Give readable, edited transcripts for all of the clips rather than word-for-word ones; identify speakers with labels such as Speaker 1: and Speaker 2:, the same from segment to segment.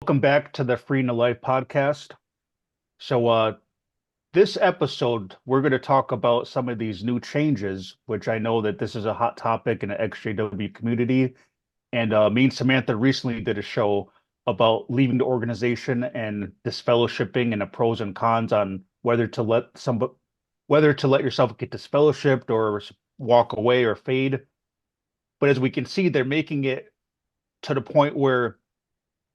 Speaker 1: welcome back to the Free to Life podcast. So, this episode, we're going to talk about some of these new changes, which I know that this is a hot topic in the XJW community. And me and Samantha recently did a show about leaving the organization and disfellowshipping and the pros and cons on whether to let yourself get disfellowshipped or walk away or fade. But as we can see, they're making it to the point where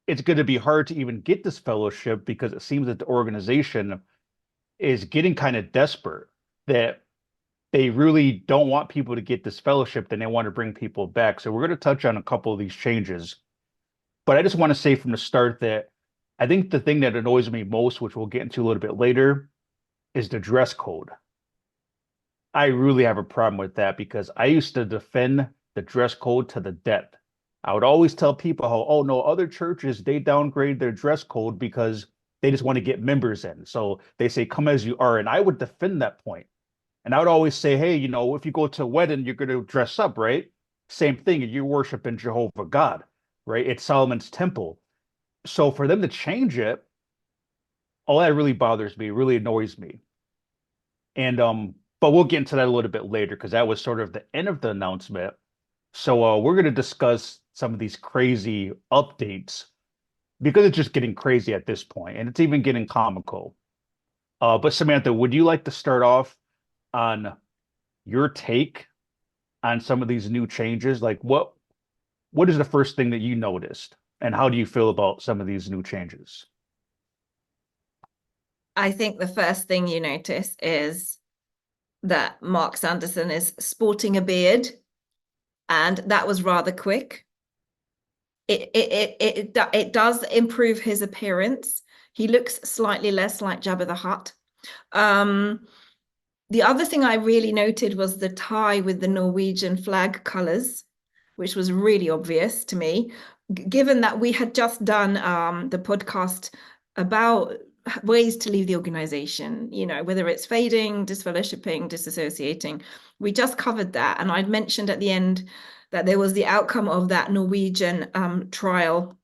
Speaker 1: it's going to be hard to even get this fellowship because it seems that the organization is getting kind of desperate that they really don't want people to get this fellowship and they want to bring people back. So we're going to touch on a couple of these changes. But I just want to say from the start that I think the thing that annoys me most, which we'll get into a little bit later, is the dress code. I really have a problem with that because I used to defend the dress code to the death. I would always tell people how, oh no, other churches, they downgrade their dress code because they just want to get members in. So they say, come as you are. And I would defend that point. And I would always say, hey, if you go to a wedding, you're going to dress up, right? Same thing. You're worshiping Jehovah God, right? It's Solomon's temple. So for them to change it, all that really bothers me, really annoys me. And but we'll get into that a little bit later because that was sort of the end of the announcement. So we're going to discuss some of these crazy updates because it's just getting crazy at this point, and it's even getting comical. But Samantha, would you like to start off on your take on some of these new changes? Like what is the first thing that you noticed, and how do you feel about some of these new changes?
Speaker 2: I think the first thing you notice is that Mark Sanderson is sporting a beard, and that was rather quick. It does improve his appearance. He looks slightly less like Jabba the Hutt. The other thing I really noted was the tie with the Norwegian flag colors, which was really obvious to me, given that we had just done the podcast about ways to leave the organization, whether it's fading, disfellowshipping, disassociating. We just covered that. And I'd mentioned at the end that there was the outcome of that Norwegian trial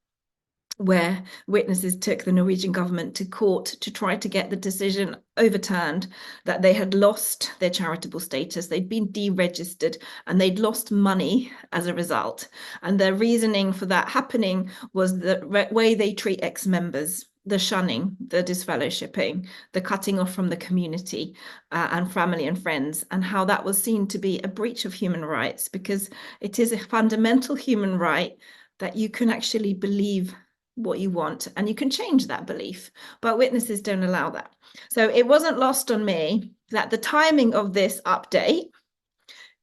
Speaker 2: where witnesses took the Norwegian government to court to try to get the decision overturned that they had lost their charitable status, they'd been deregistered, and they'd lost money as a result. And their reasoning for that happening was the way they treat ex-members, the shunning, the disfellowshipping, the cutting off from the community and family and friends, and how that was seen to be a breach of human rights, because it is a fundamental human right that you can actually believe what you want and you can change that belief, but witnesses don't allow that. So it wasn't lost on me that the timing of this update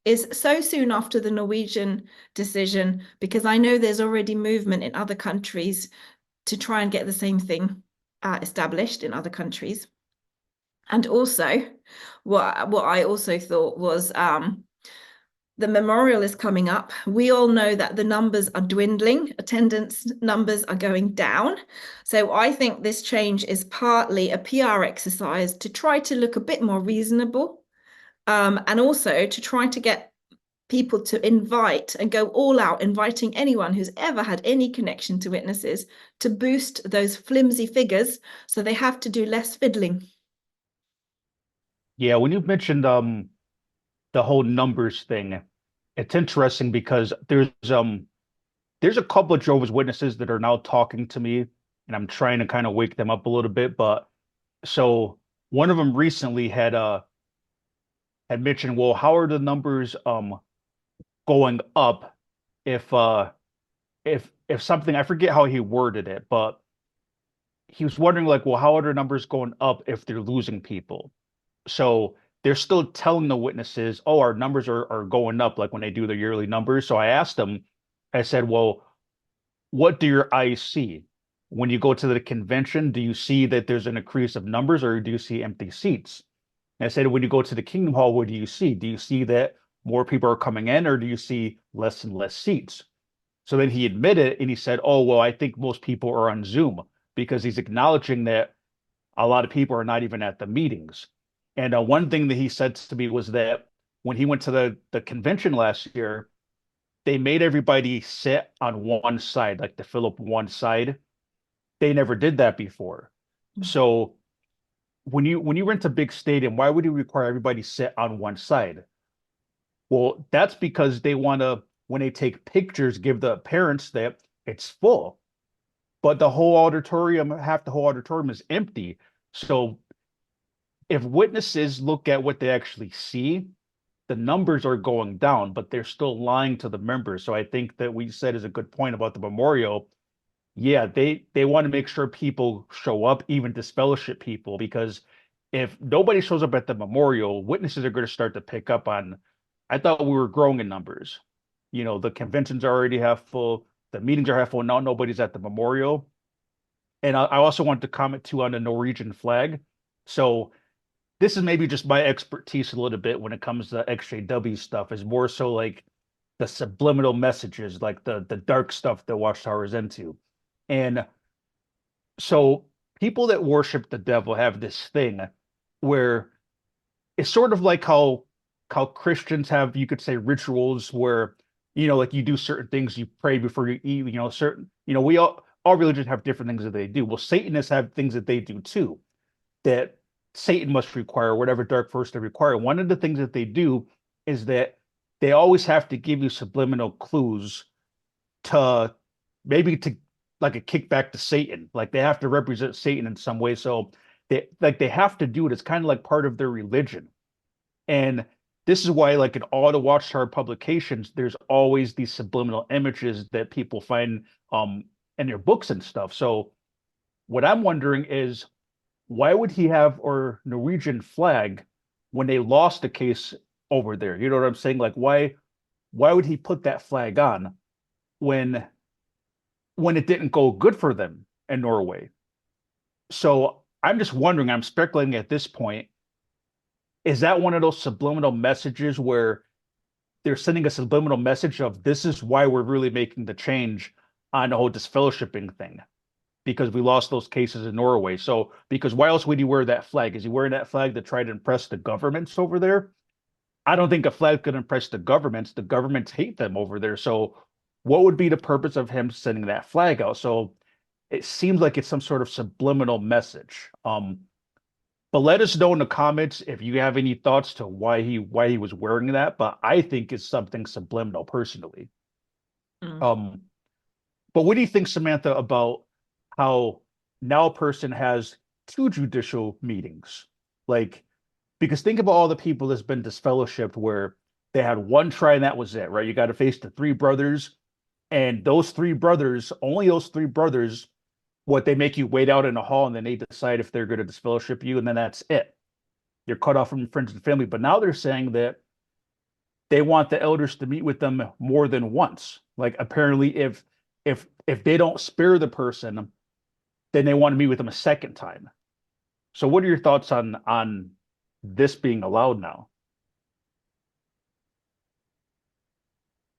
Speaker 2: is so soon after the Norwegian decision, because I know there's already movement in other countries to try and get the same thing established in other countries. And also what I also thought was the memorial is coming up. We all know that the numbers are dwindling, attendance numbers are going down. So I think this change is partly a PR exercise to try to look a bit more reasonable, and also to try to get people to invite and go all out, inviting anyone who's ever had any connection to witnesses to boost those flimsy figures so they have to do less fiddling.
Speaker 1: Yeah, when you mentioned the whole numbers thing, it's interesting because there's a couple of Jehovah's Witnesses that are now talking to me, and I'm trying to kind of wake them up a little bit. But so one of them recently had mentioned, well, how are the numbers going up if if something, I forget how he worded it, but he was wondering like, well, how are the numbers going up if they're losing people? So they're still telling the witnesses, oh, our numbers are going up, like when they do their yearly numbers. So I asked them, I said, well, what do your eyes see? When you go to the convention, do you see that there's an increase of numbers or do you see empty seats? And I said, when you go to the Kingdom Hall, what do you see? Do you see that more people are coming in or do you see less and less seats? So then he admitted and he said, oh, well, I think most people are on Zoom because he's acknowledging that a lot of people are not even at the meetings. And one thing that he said to me was that when he went to the convention last year, they made everybody sit on one side, like to fill up one side. they never did that before. So when you rent a big stadium, why would you require everybody sit on one side? Well, that's because they want to, when they take pictures, give the appearance that it's full, but the whole auditorium, half the whole auditorium is empty. So if witnesses look at what they actually see, the numbers are going down, but they're still lying to the members. So I think that we said is a good point about the memorial. Yeah, they want to make sure people show up, even disfellowship people, because if nobody shows up at the memorial, witnesses are going to start to pick up on, I thought we were growing in numbers. The conventions are already half full, the meetings are half full, now nobody's at the memorial. And I also want to comment too on the Norwegian flag. So this is maybe just my expertise a little bit when it comes to XJW stuff, is more so like the subliminal messages, like the dark stuff that Watchtower is into. And so people that worship the devil have this thing where it's sort of like how Christians have, you could say, rituals where, like you do certain things, you pray before you eat, certain, we all religions have different things that they do. Well, Satanists have things that they do too, that Satan must require, whatever dark force they require. One of the things that they do is that they always have to give you subliminal clues to maybe to like a kickback to Satan. Like they have to represent Satan in some way. So they have to do it. It's kind of like part of their religion. And this is why, like in all the Watchtower publications, there's always these subliminal images that people find in their books and stuff. So what I'm wondering is, why would he have our Norwegian flag when they lost the case over there? You know what I'm saying? Like why would he put that flag on when it didn't go good for them in Norway? So I'm just wondering, I'm speculating at this point, is that one of those subliminal messages where they're sending a subliminal message of this is why we're really making the change on the whole disfellowshipping thing? Because we lost those cases in Norway. So, because why else would he wear that flag? Is he wearing that flag to try to impress the governments over there? I don't think a flag could impress the governments. The governments hate them over there. So, what would be the purpose of him sending that flag out? So, it seems like it's some sort of subliminal message. But let us know in the comments if you have any thoughts to why he was wearing that. But I think it's something subliminal personally.
Speaker 2: Mm.
Speaker 1: But what do you think, Samantha, about how now a person has two judicial meetings? Like, because think about all the people that's been disfellowshipped where they had one try and that was it, right? You got to face the three brothers, and only those three brothers, what they make you wait out in the hall and then they decide if they're going to disfellowship you, and then that's it. You're cut off from friends and family. But now they're saying that they want the elders to meet with them more than once. Like apparently if they don't spare the person, then they want to meet with them a second time. So what are your thoughts on this being allowed now?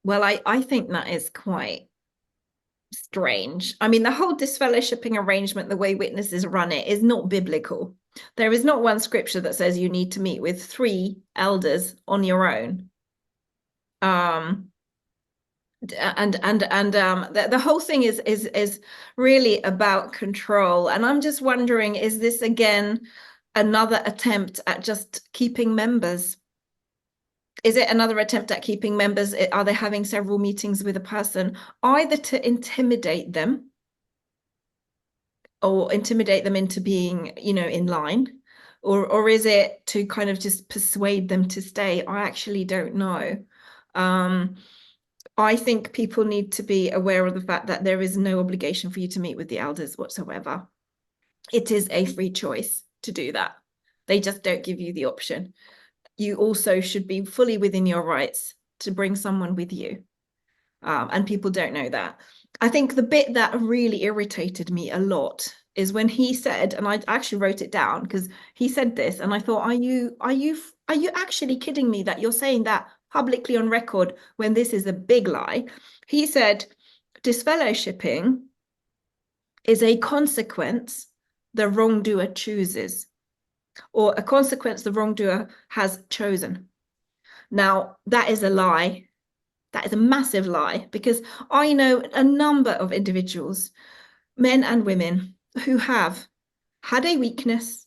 Speaker 2: Well, I think that is quite strange. I mean, the whole disfellowshipping arrangement, the way witnesses run it, is not biblical. There is not one scripture that says you need to meet with 3 elders on your own. The whole thing is really about control. And I'm just wondering, is this again another attempt at just keeping members? Is it another attempt at keeping members? Are they having several meetings with a person, either to intimidate them or intimidate them into being, in line? Or is it to kind of just persuade them to stay? I actually don't know. I think people need to be aware of the fact that there is no obligation for you to meet with the elders whatsoever. It is a free choice to do that. They just don't give you the option. You also should be fully within your rights to bring someone with you. And people don't know that. I think the bit that really irritated me a lot is when he said, and I actually wrote it down because he said this, and I thought, are you actually kidding me that you're saying that publicly on record when this is a big lie? He said, disfellowshipping is a consequence the wrongdoer chooses, or a consequence the wrongdoer has chosen. Now, that is a lie. That is a massive lie, because I know a number of individuals men and women who have had a weakness,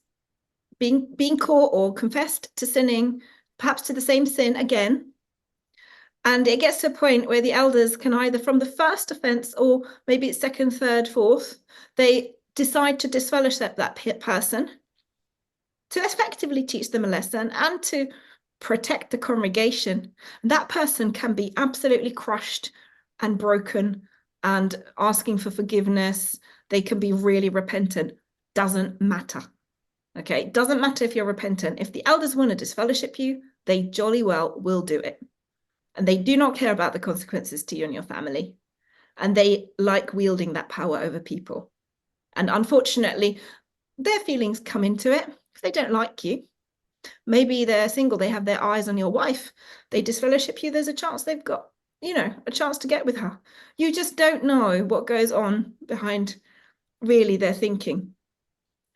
Speaker 2: being caught or confessed to sinning, perhaps to the same sin again. And it gets to a point where the elders can either, from the first offense or maybe it's second, third, fourth, they decide to disfellowship that person to effectively teach them a lesson and to protect the congregation. That person can be absolutely crushed and broken and asking for forgiveness. They can be really repentant. Doesn't matter. Okay, it doesn't matter if you're repentant. If the elders want to disfellowship you, they jolly well will do it. And they do not care about the consequences to you and your family. And they like wielding that power over people. And unfortunately, their feelings come into it. If they don't like you, maybe they're single, they have their eyes on your wife, they disfellowship you, there's a chance they've got, a chance to get with her. You just don't know what goes on behind really their thinking.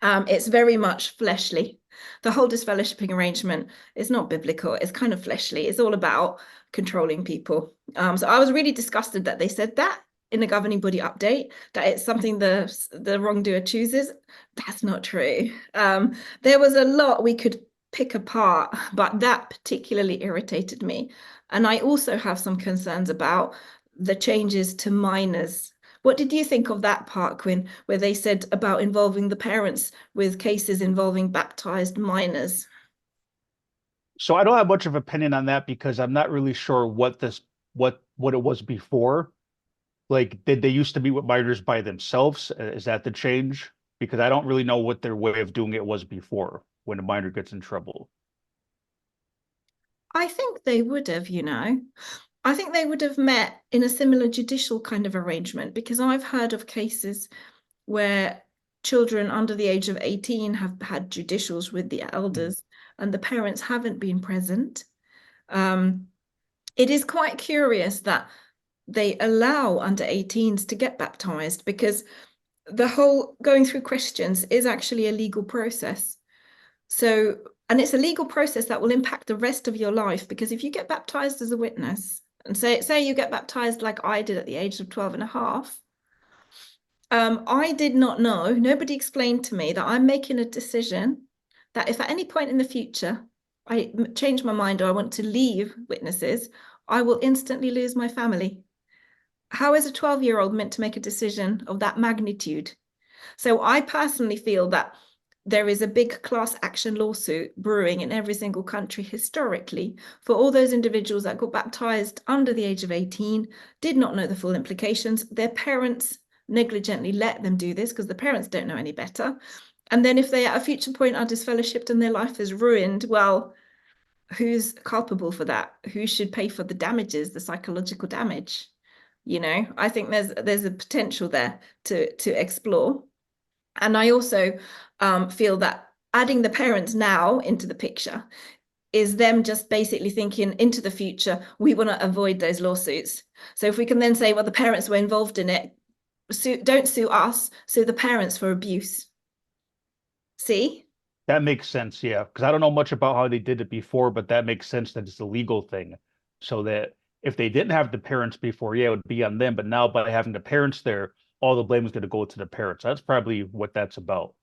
Speaker 2: It's very much fleshly. The whole disfellowshipping arrangement is not biblical. It's kind of fleshly. It's all about controlling people. So I was really disgusted that they said that in the governing body update, that it's something the wrongdoer chooses. That's not true. There was a lot we could pick apart, but that particularly irritated me. And I also have some concerns about the changes to minors. What did you think of that part, Quinn, where they said about involving the parents with cases involving baptized minors?
Speaker 1: So I don't have much of opinion on that because I'm not really sure what it was before. Like, did they used to be with minors by themselves? Is that the change? Because I don't really know what their way of doing it was before when a minor gets in trouble.
Speaker 2: I think they would have, I think they would have met in a similar judicial kind of arrangement, because I've heard of cases where children under the age of 18 have had judicials with the elders and the parents haven't been present. It is quite curious that they allow under 18s to get baptized, because the whole going through questions is actually a legal process. So, and it's a legal process that will impact the rest of your life, because if you get baptized as a witness, and say you get baptized like I did at the age of 12 and a half, I did not know, nobody explained to me that I'm making a decision that if at any point in the future I change my mind or I want to leave witnesses, I will instantly lose my family. How is a 12-year-old meant to make a decision of that magnitude? So I personally feel that there is a big class action lawsuit brewing in every single country historically for all those individuals that got baptized under the age of 18, did not know the full implications. Their parents negligently let them do this because the parents don't know any better. And then if they at a future point are disfellowshipped and their life is ruined, well, who's culpable for that? Who should pay for the damages, the psychological damage? I think there's a potential there to explore. And I also feel that adding the parents now into the picture is them just basically thinking into the future, we want to avoid those lawsuits. So if we can then say, well, the parents were involved in it, don't sue us, sue the parents for abuse. See?
Speaker 1: That makes sense, yeah. Because I don't know much about how they did it before, but that makes sense that it's a legal thing. So that if they didn't have the parents before, yeah, it would be on them. But now by having the parents there, all the blame is going to go to the parents. That's probably what that's about.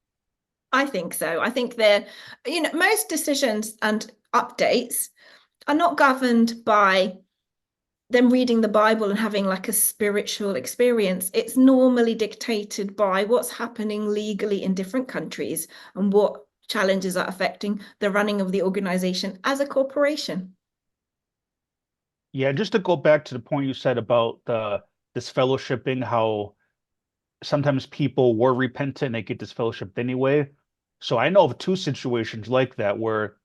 Speaker 2: I think so. I think most decisions and updates are not governed by them reading the Bible and having like a spiritual experience. It's normally dictated by what's happening legally in different countries and what challenges are affecting the running of the organization as a corporation.
Speaker 1: Yeah, just to go back to the point you said about this fellowshipping, how sometimes people were repentant and they get disfellowshipped anyway. So I know of two situations like that where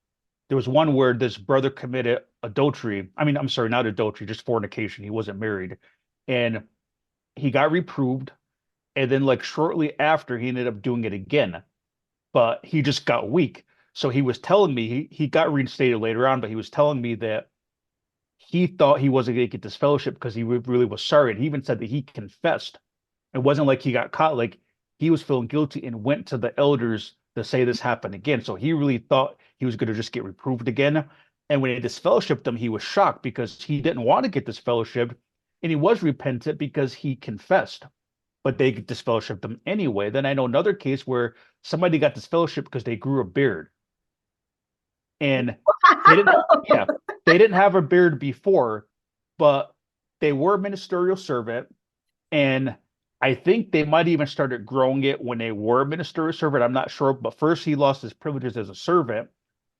Speaker 1: there was one where this brother committed adultery. I mean, I'm sorry, not adultery, just fornication. He wasn't married. And he got reproved. And then, like, shortly after, he ended up doing it again. But he just got weak. So he was telling me, he got reinstated later on, but he was telling me that he thought he wasn't going to get this fellowship because he really was sorry. And he even said that he confessed. It wasn't like he got caught. Like, he was feeling guilty and went to the elders to say this happened again. So he really thought he was going to just get reproved again. And when they disfellowshipped him, he was shocked because he didn't want to get disfellowshipped. And he was repentant because he confessed. but they disfellowshipped them anyway. Then I know another case where somebody got disfellowshipped because they grew a beard. And they didn't, yeah, they didn't have a beard before, but they were a ministerial servant. And I think they might even started growing it when they were a ministerial servant. I'm not sure. But first, he lost his privileges as a servant.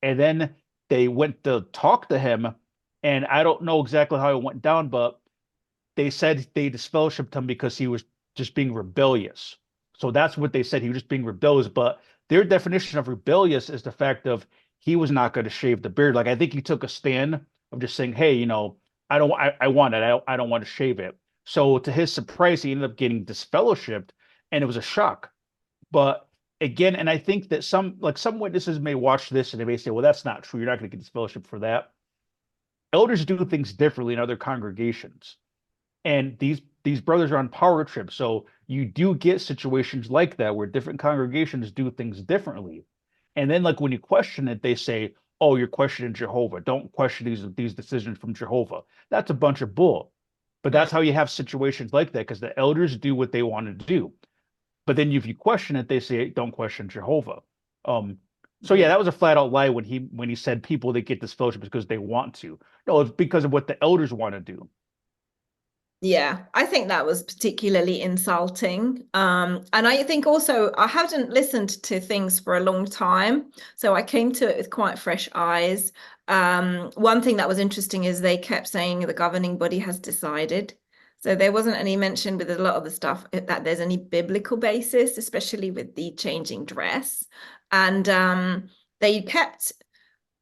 Speaker 1: And then they went to talk to him. And I don't know exactly how it went down, but they said they disfellowshipped him because he was just being rebellious. So that's what they said. He was just being rebellious. But their definition of rebellious is the fact of he was not going to shave the beard. Like I think he took a stand of just saying, "Hey, I want it. I don't want to shave it." So to his surprise, he ended up getting disfellowshipped, and it was a shock. But again, and I think that some witnesses may watch this and they may say, "Well, that's not true. You're not going to get disfellowshipped for that." Elders do things differently in other congregations, and these brothers are on power trips, so you do get situations like that where different congregations do things differently. And then like when you question it, they say, oh, you're questioning Jehovah, don't question these decisions from Jehovah. That's a bunch of bull. But that's how you have situations like that, because the elders do what they want to do. But then if you question it, they say don't question Jehovah. So yeah, that was a flat out lie when he said people that get this fellowship because they want to. No, it's because of what the elders want to do.
Speaker 2: Yeah, I think that was particularly insulting. And I think also I hadn't listened to things for a long time, so I came to it with quite fresh eyes. One thing that was interesting is they kept saying the governing body has decided. So there wasn't any mention with a lot of the stuff that there's any biblical basis, especially with the changing dress. And they kept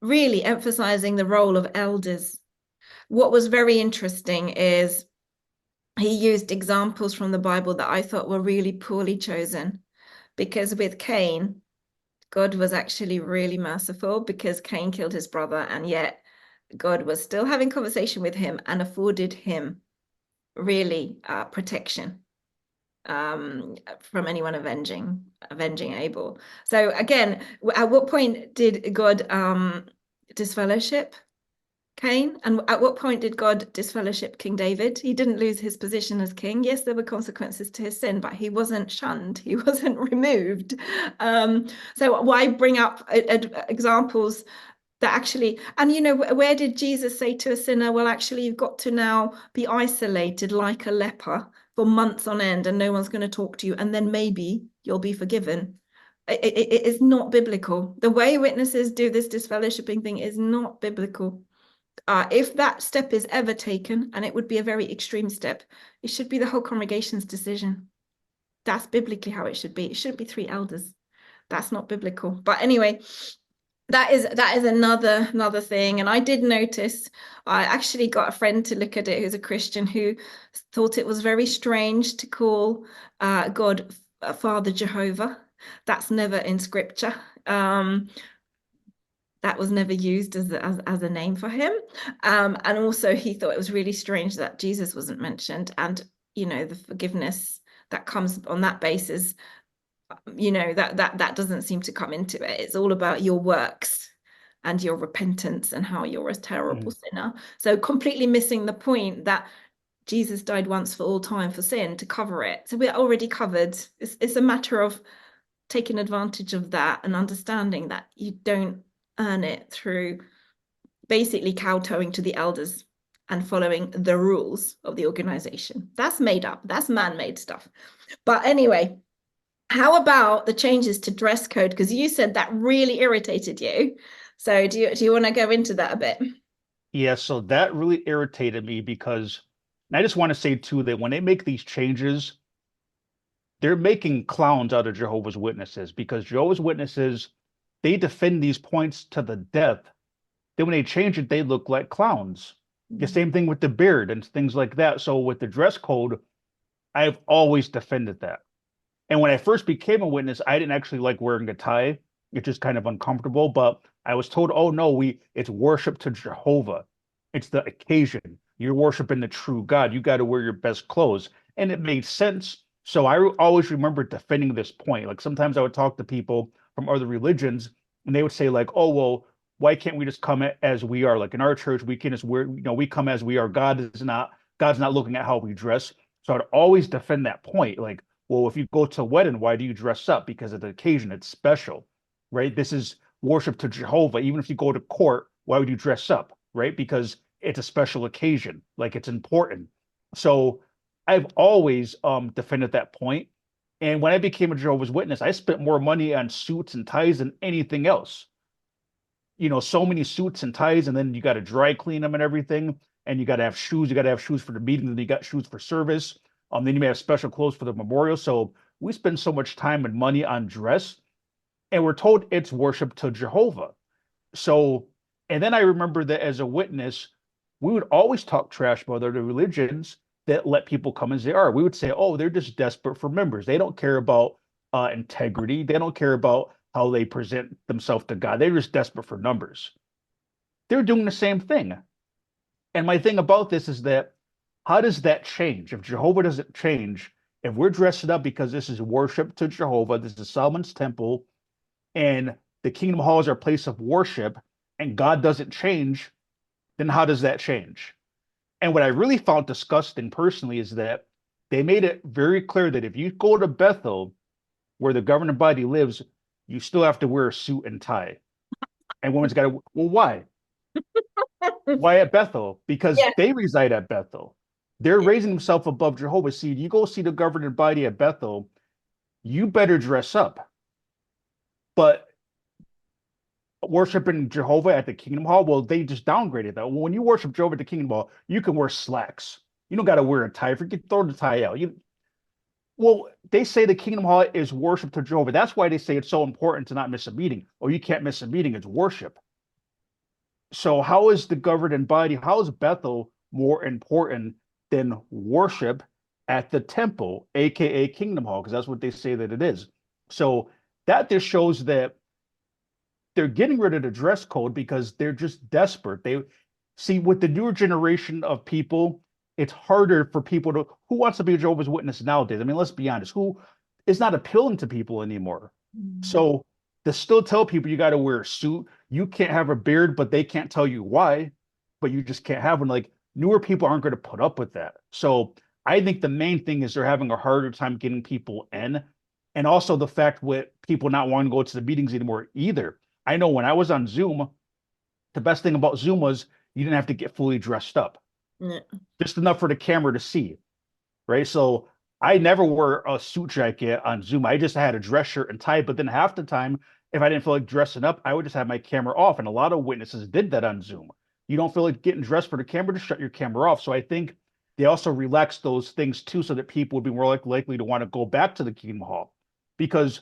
Speaker 2: really emphasizing the role of elders. What was very interesting is he used examples from the Bible that I thought were really poorly chosen, because with Cain, God was actually really merciful because Cain killed his brother, and yet God was still having conversation with him and afforded him really protection from anyone avenging Abel. So again, at what point did God disfellowship Cain? And at what point did God disfellowship King David? He didn't lose his position as king. Yes, there were consequences to his sin, but he wasn't shunned. He wasn't removed. So why bring up examples that actually, and where did Jesus say to a sinner, well, actually, you've got to now be isolated like a leper for months on end and no one's going to talk to you, and then maybe you'll be forgiven. It is not biblical. The way witnesses do this disfellowshipping thing is not biblical. If that step is ever taken, and it would be a very extreme step, it should be the whole congregation's decision. That's biblically how it should be. It shouldn't be 3 elders. That's not biblical. But anyway, that is another thing. And I did notice, I actually got a friend to look at it who's a Christian, who thought it was very strange to call God Father Jehovah. That's never in scripture. That was never used as a name for him. And also he thought it was really strange that Jesus wasn't mentioned, and the forgiveness that comes on that basis, that doesn't seem to come into it. It's all about your works and your repentance and how you're a terrible sinner. So completely missing the point that Jesus died once for all time for sin to cover it. So we're already covered. It's a matter of taking advantage of that and understanding that you don't earn it through basically kowtowing to the elders and following the rules of the organization. That's made up. That's man-made stuff. But anyway, how about the changes to dress code? Because you said that really irritated you. So do you want to go into that a bit?
Speaker 1: Yeah, so that really irritated me because and I just want to say too that when they make these changes, they're making clowns out of Jehovah's Witnesses, because Jehovah's Witnesses, they defend these points to the death. Then when they change it, they look like clowns. The same thing with the beard and things like that. So with the dress code, I've always defended that. And when I first became a witness, I didn't actually like wearing a tie. It's just kind of uncomfortable. But I was told, oh no, it's worship to Jehovah. It's the occasion. You're worshiping the true God. You got to wear your best clothes. And it made sense. So I always remember defending this point. Like sometimes I would talk to people from other religions and they would say, like, oh, well, why can't we just come as we are? Like in our church, we can just wear, we come as we are. God's not looking at how we dress. So I'd always defend that point. Like, Well, if you go to a wedding, why do you dress up? Because of the occasion, it's special, right? This is worship to Jehovah. Even if you go to court, why would you dress up, right? Because it's a special occasion, like it's important. So I've always defended that point. And when I became a Jehovah's Witness, I spent more money on suits and ties than anything else. So many suits and ties, and then you got to dry clean them and everything. And you got to have shoes. You got to have shoes for the meeting, and you got shoes for service. Then you may have special clothes for the memorial. So we spend so much time and money on dress, and we're told it's worship to Jehovah. So, and then I remember that as a witness, we would always talk trash about other religions that let people come as they are. We would say, oh, they're just desperate for members. They don't care about integrity. They don't care about how they present themselves to God. They're just desperate for numbers. They're doing the same thing. And my thing about this is that how does that change? If Jehovah doesn't change, if we're dressing up because this is worship to Jehovah, this is Solomon's temple, and the kingdom hall is our place of worship, and God doesn't change, then how does that change? And what I really found disgusting personally is that they made it very clear that if you go to Bethel, where the governing body lives, you still have to wear a suit and tie. And women's got to, well, why? Why at Bethel? Because
Speaker 2: Yeah.
Speaker 1: they reside at Bethel. They're raising themselves above Jehovah. See, you go see the governing body at Bethel, you better dress up. But worshiping Jehovah at the Kingdom Hall, well, they just downgraded that. When you worship Jehovah at the Kingdom Hall, you can wear slacks. You don't got to wear a tie. Forget throw the tie out. Well, they say the Kingdom Hall is worship to Jehovah. That's why they say it's so important to not miss a meeting. Or you can't miss a meeting. It's worship. So how is the governing body? How is Bethel more important than worship at the temple, aka Kingdom Hall? Because that's what they say that it is. So that just shows that they're getting rid of the dress code because they're just desperate. They see with the newer generation of people, it's harder for people to who wants to be a Jehovah's Witness nowadays. I mean, let's be honest, who is not appealing to people anymore. So to still tell people you got to wear a suit, you can't have a beard, but they can't tell you why, but you just can't have one. Like newer people aren't going to put up with that. So I think the main thing is they're having a harder time getting people in. And also the fact with people not wanting to go to the meetings anymore either. I know when I was on Zoom, the best thing about Zoom was you didn't have to get fully dressed up,
Speaker 2: Yeah.
Speaker 1: just enough for the camera to see, right? So I never wore a suit jacket on Zoom. I just had a dress shirt and tie. But then half the time, if I didn't feel like dressing up, I would just have my camera off. And a lot of witnesses did that on Zoom. You don't feel like getting dressed for the camera, to shut your camera off. So I think they also relaxed those things too, so that people would be more likely to want to go back to the Kingdom Hall because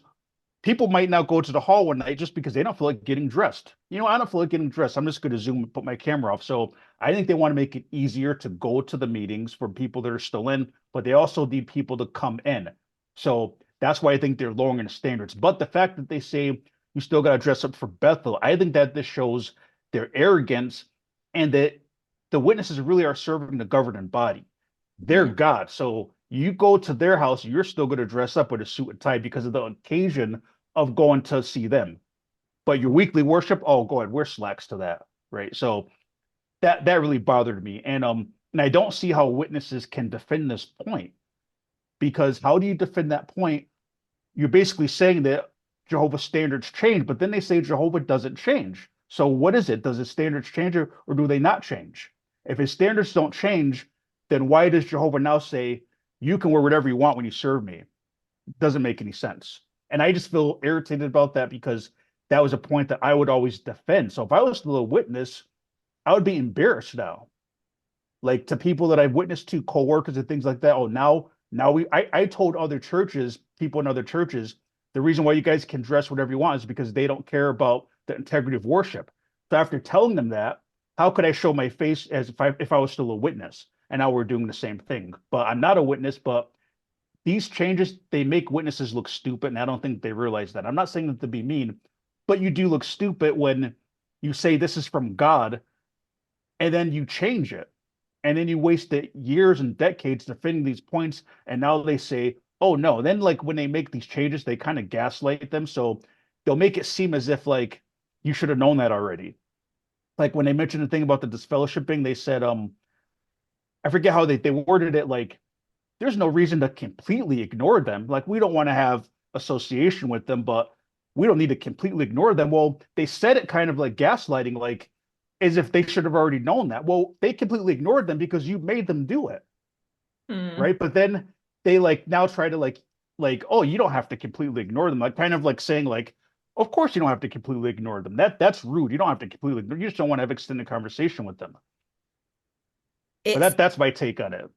Speaker 1: people might not go to the hall one night just because they don't feel like getting dressed. I don't feel like getting dressed. I'm just going to Zoom and put my camera off. So I think they want to make it easier to go to the meetings for people that are still in, but they also need people to come in. So that's why I think they're lowering the standards. But the fact that they say you still got to dress up for Bethel, I think that this shows their arrogance and that the witnesses really are serving the governing body. They're
Speaker 2: Yeah.
Speaker 1: God. So you go to their house, you're still going to dress up with a suit and tie because of the occasion of going to see them. But your weekly worship, oh, go ahead, we're slacks to that, right? So that really bothered me, and I don't see how witnesses can defend this point because how do you defend that point? You're basically saying that Jehovah's standards change, but then they say Jehovah doesn't change. So what is it? Does his standards change or do they not change? If his standards don't change, then why does Jehovah now say you can wear whatever you want when you serve me? It doesn't make any sense. And I just feel irritated about that because that was a point that I would always defend. So if I was still a witness, I would be embarrassed now. Like to people that I've witnessed to, coworkers and things like that. Oh, now I told other churches, people in other churches, the reason why you guys can dress whatever you want is because they don't care about the integrity of worship. So after telling them that, how could I show my face as if I was still a witness? And now we're doing the same thing. But I'm not a witness, but these changes, they make witnesses look stupid, and I don't think they realize that. I'm not saying that to be mean, but you do look stupid when you say this is from God and then you change it. And then you wasted years and decades defending these points, and now they say, oh no. Then like when they make these changes, they kind of gaslight them. So they'll make it seem as if like you should have known that already. Like when they mentioned the thing about the disfellowshipping, they said, I forget how they worded it like there's no reason to completely ignore them. Like, we don't want to have association with them, but we don't need to completely ignore them. Well, they said it kind of like gaslighting, like as if they should have already known that. Well, they completely ignored them because you made them do it,
Speaker 2: Mm.
Speaker 1: right? But then they like now try to like, oh, you don't have to completely ignore them. Like, kind of like saying like, of course you don't have to completely ignore them. That's rude. You don't have to completely ignore. You just don't want to have extended conversation with them. But
Speaker 2: It's
Speaker 1: that's my take on it.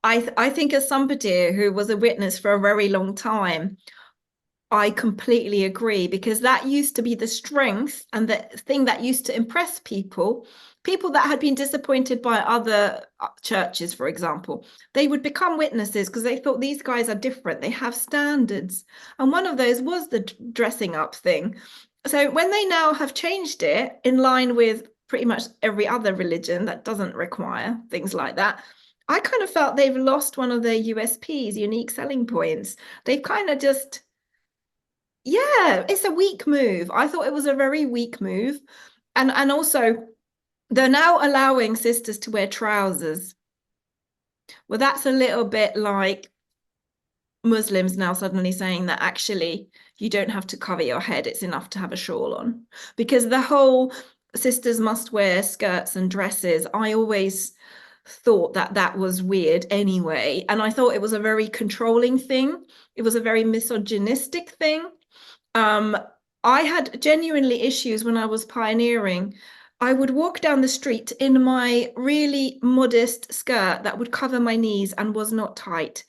Speaker 2: I think as somebody who was a witness for a very long time, I completely agree because that used to be the strength and the thing that used to impress people. People that had been disappointed by other churches, for example, they would become witnesses because they thought these guys are different. They have standards. And one of those was the dressing up thing. So when they now have changed it in line with pretty much every other religion that doesn't require things like that, I kind of felt they've lost one of their USPs, unique selling points. They've kind of just yeah, it's a weak move. I thought it was a very weak move. And also they're now allowing sisters to wear trousers. Well, that's a little bit like Muslims now suddenly saying that actually you don't have to cover your head, it's enough to have a shawl on. Because the whole sisters must wear skirts and dresses, I always thought that that was weird anyway. And I thought it was a very controlling thing. It was a very misogynistic thing. Um, I had genuinely issues when I was pioneering. I would walk down the street in my really modest skirt that would cover my knees and was not tight.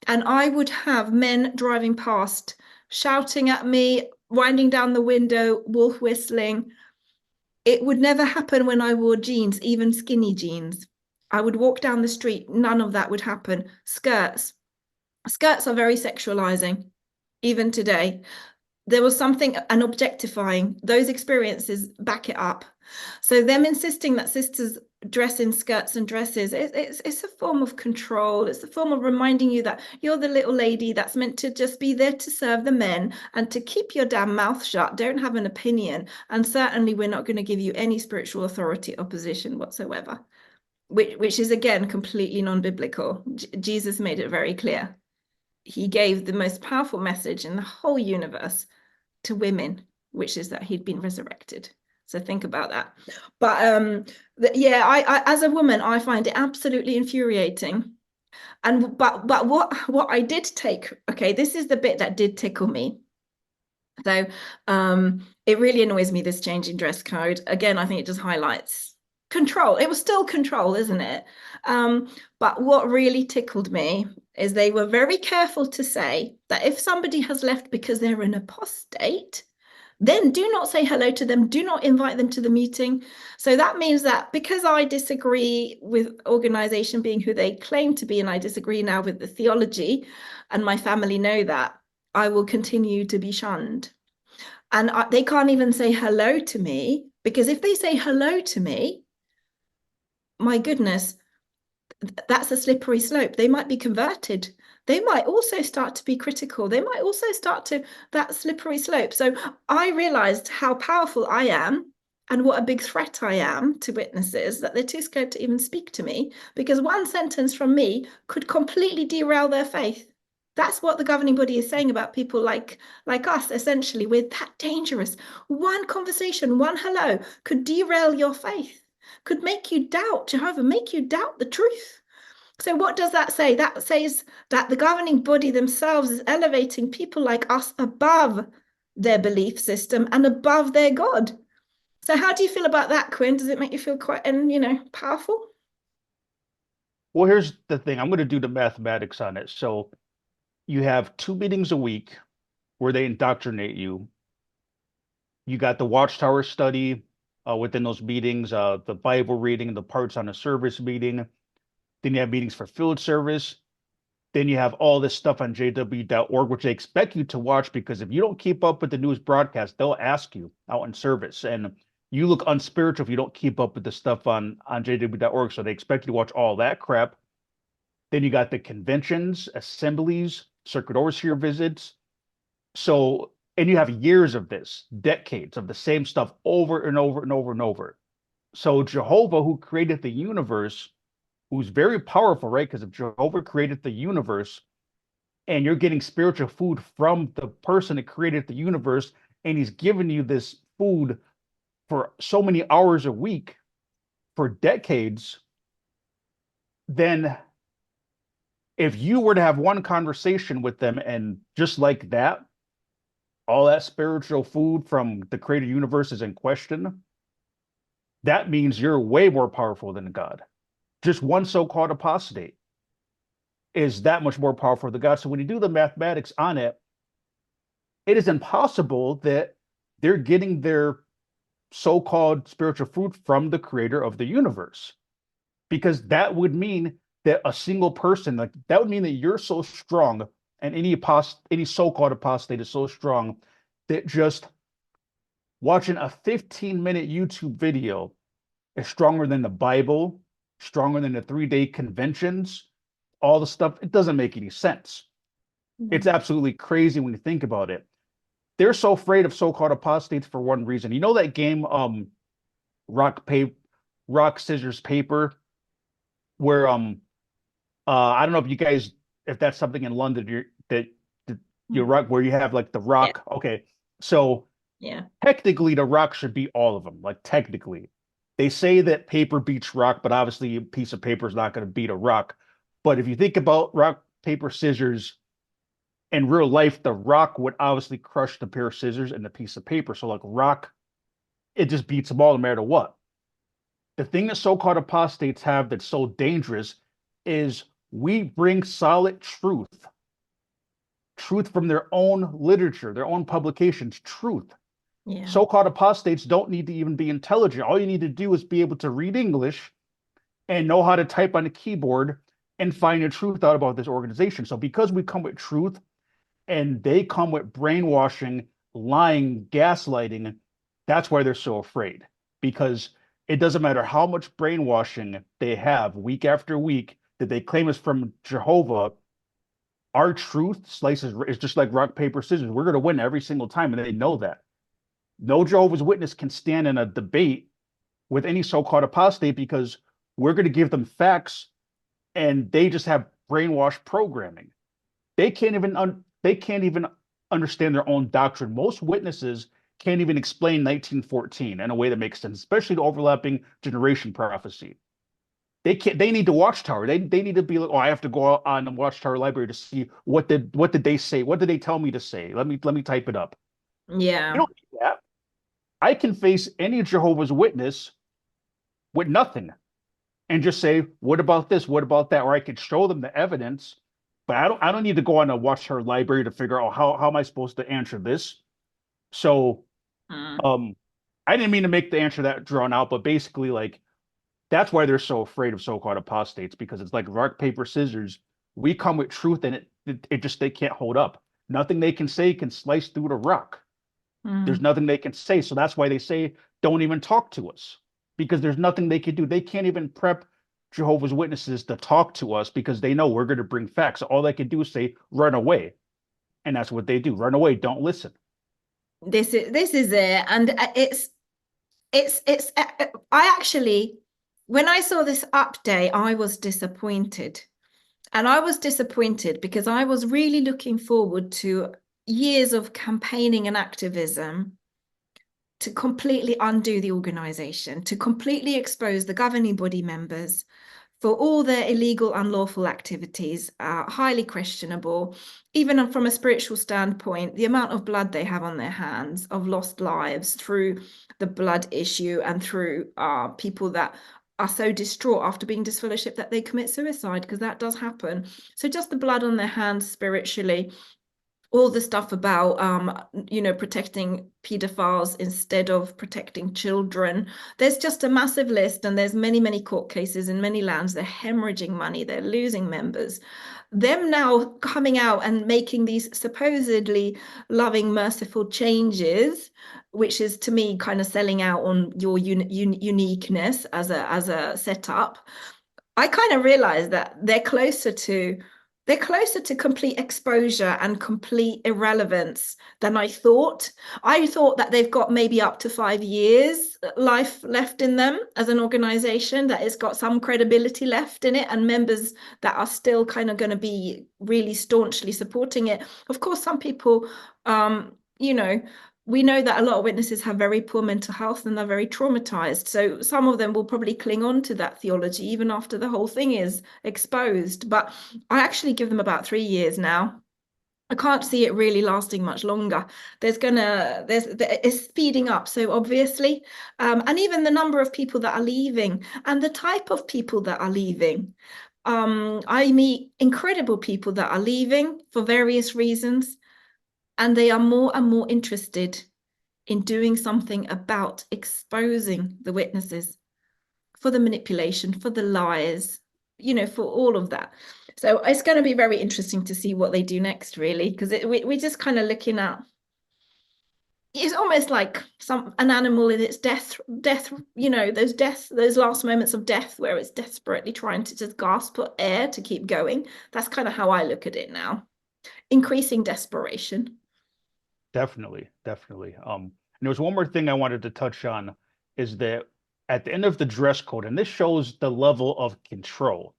Speaker 2: And I would have men driving past, shouting at me, winding down the window, wolf whistling. It would never happen when I wore jeans, even skinny jeans. I would walk down the street, none of that would happen. Skirts. Skirts are very sexualizing, even today. There was something and objectifying. Those experiences back it up. So them insisting that sisters dress in skirts and dresses, it's a form of control. It's a form of reminding you that you're the little lady that's meant to just be there to serve the men and to keep your damn mouth shut. Don't have an opinion. And certainly we're not going to give you any spiritual authority or position whatsoever, which is again completely non-biblical. Jesus made it very clear. He gave the most powerful message in the whole universe to women, which is that he'd been resurrected. So think about that. But yeah, I as a woman, I find it absolutely infuriating. And but what I did take, okay, this is the bit that did tickle me. So it really annoys me, this change in dress code. Again, I think it just highlights control. It was still control, isn't it? But what really tickled me is they were very careful to say that if somebody has left because they're an apostate, then do not say hello to them, do not invite them to the meeting. So that means that because I disagree with organization being who they claim to be, and I disagree now with the theology, and my family know that, I will continue to be shunned. And they can't even say hello to me, because if they say hello to me, my goodness, that's a slippery slope. They might be converted. They might also start to be critical. They might also start to that slippery slope. So I realized how powerful I am and what a big threat I am to witnesses, that they're too scared to even speak to me because one sentence from me could completely derail their faith. That's what the governing body is saying about people like us. Essentially, we're that dangerous. One conversation, one hello could derail your faith, could make you doubt Jehovah, make you doubt the truth. So what does that say? That says that the governing body themselves is elevating people like us above their belief system and above their God. So how do you feel about that, Quinn? Does it make you feel quite, powerful?
Speaker 1: Well, here's the thing. I'm going to do the mathematics on it. So you have 2 meetings a week where they indoctrinate you. You got the Watchtower study within those meetings, the Bible reading, the parts on a service meeting. Then you have meetings for field service. Then you have all this stuff on jw.org, which they expect you to watch because if you don't keep up with the news broadcast, they'll ask you out in service. And you look unspiritual if you don't keep up with the stuff on jw.org. So they expect you to watch all that crap. Then you got the conventions, assemblies, circuit overseer visits. So, and you have years of this, decades of the same stuff over and over and over and over. So Jehovah, who created the universe, who's very powerful, right? Because if Jehovah created the universe and you're getting spiritual food from the person that created the universe, and he's giving you this food for so many hours a week for decades, then if you were to have one conversation with them and just like that, all that spiritual food from the created universe is in question, that means you're way more powerful than God. Just one so-called apostate is that much more powerful than God. So when you do the mathematics on it, it is impossible that they're getting their so-called spiritual food from the creator of the universe, because that would mean that a single person, like that would mean that you're so strong, and any so-called apostate is so strong that just watching a 15-minute YouTube video is stronger than the Bible, stronger than the 3-day conventions, all the stuff. It doesn't make any sense. It's absolutely crazy when you think about it. They're so afraid of so-called apostates for one reason. You know that game, rock, scissors, paper, where I don't know if you guys, if that's something in London that you rock, where you have like the rock.
Speaker 2: Yeah.
Speaker 1: Okay, so
Speaker 2: Yeah.
Speaker 1: technically the rock should be all of them. Like technically, they say that paper beats rock, but obviously a piece of paper is not going to beat a rock. But if you think about rock, paper, scissors in real life, the rock would obviously crush the pair of scissors and the piece of paper. So like rock, it just beats them all no matter what. The thing that so-called apostates have that's so dangerous is we bring solid truth from their own literature, their own publications, truth.
Speaker 2: Yeah.
Speaker 1: So-called apostates don't need to even be intelligent. All you need to do is be able to read English and know how to type on a keyboard and find the truth out about this organization. So because we come with truth and they come with brainwashing, lying, gaslighting, that's why they're so afraid. Because it doesn't matter how much brainwashing they have week after week that they claim is from Jehovah, our truth slices is just like rock, paper, scissors. We're going to win every single time, and they know that. No Jehovah's Witness can stand in a debate with any so-called apostate because we're going to give them facts, and they just have brainwashed programming. They can't even understand their own doctrine. Most witnesses can't even explain 1914 in a way that makes sense, especially the overlapping generation prophecy. They need the Watchtower. They need to be like, oh, I have to go on the Watchtower library to see what did they say? What did they tell me to say? Let me type it up.
Speaker 2: Yeah.
Speaker 1: You don't need that. I can face any Jehovah's Witness with nothing and just say, what about this? What about that? Or I could show them the evidence, but I don't need to go on a Watchtower library to figure out how am I supposed to answer this. So I didn't mean to make the answer that drawn out, but basically like that's why they're so afraid of so-called apostates, because it's like rock, paper, scissors. We come with truth and it just they can't hold up. Nothing they can say can slice through the rock. There's nothing they can say. So that's why they say, don't even talk to us, because there's nothing they can do. They can't even prep Jehovah's Witnesses to talk to us because they know we're going to bring facts. So all they can do is say, run away. And that's what they do. Run away. Don't listen.
Speaker 2: This is it. And I actually, when I saw this update, I was disappointed. And I was disappointed because I was really looking forward to years of campaigning and activism to completely undo the organization, to completely expose the governing body members for all their illegal, unlawful activities, highly questionable. Even from a spiritual standpoint, the amount of blood they have on their hands, of lost lives through the blood issue and through people that are so distraught after being disfellowshipped that they commit suicide, because that does happen. So just the blood on their hands spiritually, all the stuff about protecting pedophiles instead of protecting children. There's just a massive list, and there's many court cases in many lands. They're hemorrhaging money, they're losing members. Them now coming out and making these supposedly loving, merciful changes, which is to me kind of selling out on your uniqueness as a setup. I kind of realized that they're closer to They're closer to complete exposure and complete irrelevance than I thought. I thought that they've got maybe up to 5 years life left in them as an organization, that it's got some credibility left in it, and members that are still kind of going to be really staunchly supporting it. Of course, some people, you know, we know that a lot of witnesses have very poor mental health and they're very traumatized. So some of them will probably cling on to that theology even after the whole thing is exposed. But I actually give them about 3 years now. I can't see it really lasting much longer. It's speeding up so obviously, and even the number of people that are leaving and the type of people that are leaving. I meet incredible people that are leaving for various reasons, and they are more and more interested in doing something about exposing the witnesses for the manipulation, for the lies, for all of that. So it's going to be very interesting to see what they do next, really, because we're just kind of looking at, it's almost like an animal in its death, those last moments of death where it's desperately trying to just gasp for air to keep going. That's kind of how I look at it now. Increasing desperation.
Speaker 1: Definitely, definitely. And there was one more thing I wanted to touch on is that at the end of the dress code, and this shows the level of control.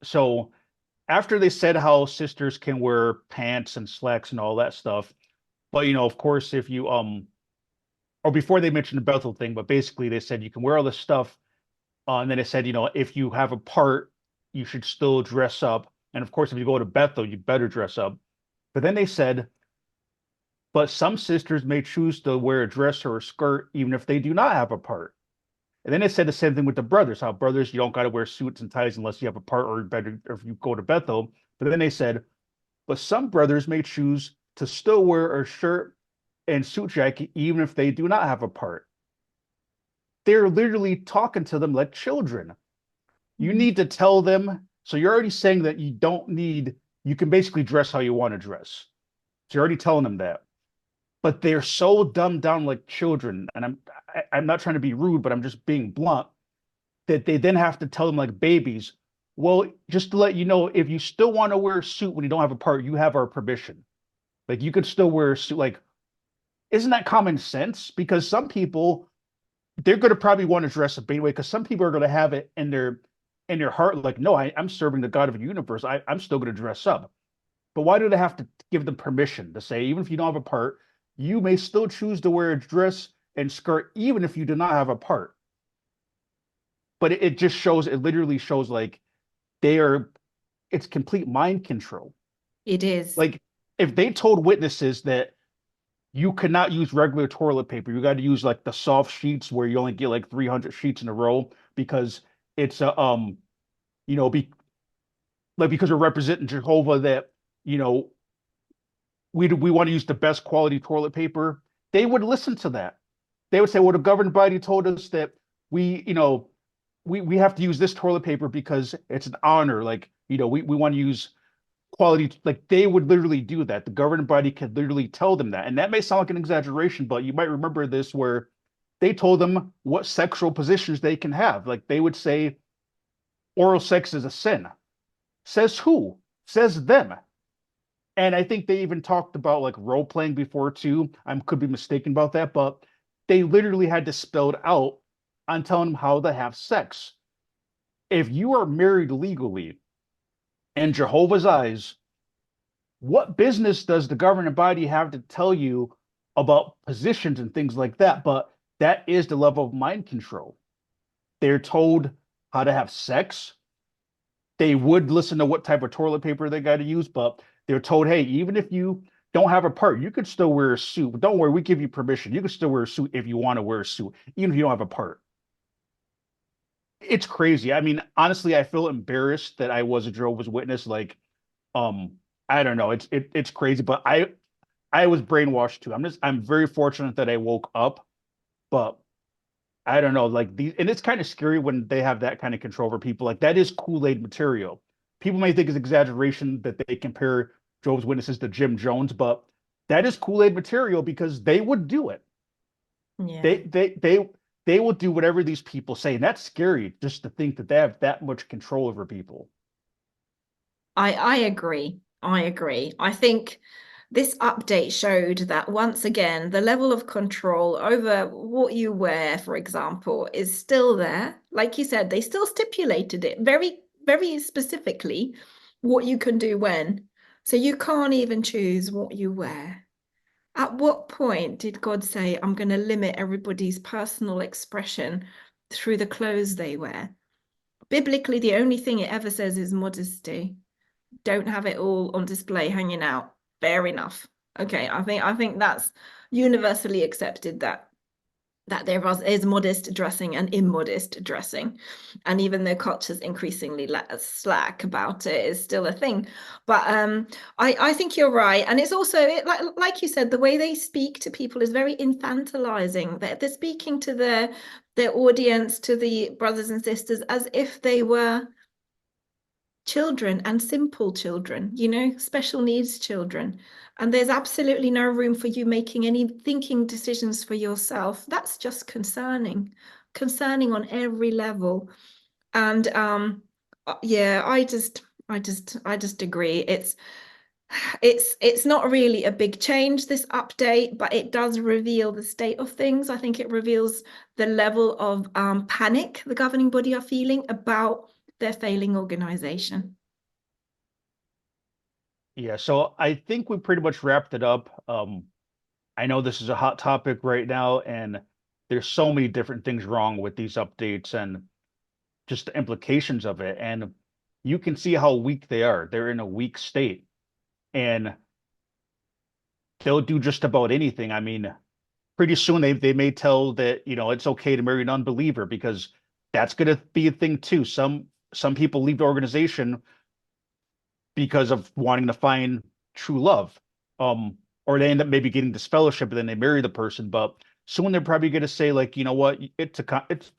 Speaker 1: So after they said how sisters can wear pants and slacks and all that stuff, but of course, if you or before they mentioned the Bethel thing, but basically they said you can wear all this stuff, and then it said, if you have a part, you should still dress up, and of course, if you go to Bethel, you better dress up. But then they said, but some sisters may choose to wear a dress or a skirt even if they do not have a part. And then it said the same thing with the brothers, how brothers, you don't got to wear suits and ties unless you have a part or better or if you go to Bethel. But then they said, but some brothers may choose to still wear a shirt and suit jacket even if they do not have a part. They're literally talking to them like children. You need to tell them. So you're already saying that you can basically dress how you want to dress. So you're already telling them that. But they're so dumbed down like children, and I'm not trying to be rude, but I'm just being blunt, that they then have to tell them like babies, well, just to let you know, if you still want to wear a suit when you don't have a part, you have our permission. Like you could still wear a suit. Like, isn't that common sense? Because some people, they're going to probably want to dress up anyway, because some people are going to have it in their heart, like, no, I'm serving the God of the universe. I'm still going to dress up. But why do they have to give them permission to say, even if you don't have a part, you may still choose to wear a dress and skirt, even if you do not have a part? But it literally shows like it's complete mind control.
Speaker 2: It is.
Speaker 1: Like if they told witnesses that you could not use regular toilet paper, you got to use like the soft sheets where you only get like 300 sheets in a row because it's you know, be like because we're representing Jehovah that, you know, we want to use the best quality toilet paper, they would listen to that. They would say, well, the governing body told us that we have to use this toilet paper because it's an honor. Like, we want to use quality. Like they would literally do that. The governing body could literally tell them that. And that may sound like an exaggeration, but you might remember this where they told them what sexual positions they can have. Like they would say oral sex is a sin. Says who? Says them. And I think they even talked about like role playing before too. I could be mistaken about that, but they literally had to spell it out on telling them how to have sex. If you are married legally in Jehovah's eyes, what business does the governing body have to tell you about positions and things like that? But that is the level of mind control. They're told how to have sex. They would listen to what type of toilet paper they got to use, but they're told, hey, even if you don't have a part, you could still wear a suit. But don't worry, we give you permission. You can still wear a suit if you want to wear a suit, even if you don't have a part. It's crazy. I mean, honestly, I feel embarrassed that I was a Jehovah's Witness. Like, um, I don't know. It's crazy, but I was brainwashed too. I'm very fortunate that I woke up, but I don't know, like these, and it's kind of scary when they have that kind of control over people. Like that is Kool-Aid material. People may think it's exaggeration that they compare Jehovah's Witnesses to Jim Jones, but that is Kool-Aid material because they would do it.
Speaker 2: Yeah.
Speaker 1: They will do whatever these people say, and that's scary just to think that they have that much control over people.
Speaker 2: I agree. I agree. I think this update showed that once again, the level of control over what you wear, for example, is still there. Like you said, they still stipulated it very, very specifically what you can do when. So you can't even choose what you wear. At what point did God say, I'm going to limit everybody's personal expression through the clothes they wear? Biblically, the only thing it ever says is modesty. Don't have it all on display hanging out. Fair enough. Okay, I think that's universally accepted that there is modest dressing and immodest dressing. And even though culture's increasingly slack about it, is still a thing. But I think you're right. And it's also, like you said, the way they speak to people is very infantilizing. They're speaking to their audience, to the brothers and sisters, as if they were children and simple children, special needs children. And there's absolutely no room for you making any thinking decisions for yourself. That's just concerning on every level. And yeah, I just agree. It's not really a big change, this update, but it does reveal the state of things. I think it reveals the level of panic the governing body are feeling about their failing organization.
Speaker 1: Yeah, so I think we pretty much wrapped it up. I know this is a hot topic right now, and there's so many different things wrong with these updates and just the implications of it. And you can see how weak they are. They're in a weak state, and they'll do just about anything. I mean, pretty soon they may tell that, it's okay to marry an unbeliever because that's going to be a thing too. Some people leave the organization because of wanting to find true love. Or they end up maybe getting disfellowship and then they marry the person, but soon they're probably going to say, like, you know what, it's a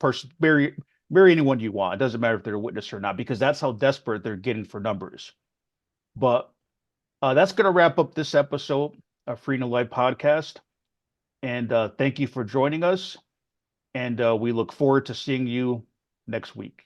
Speaker 1: person, marry anyone you want. It doesn't matter if they're a witness or not, because that's how desperate they're getting for numbers. But that's going to wrap up this episode of Freedom Life podcast. And thank you for joining us. And we look forward to seeing you next week.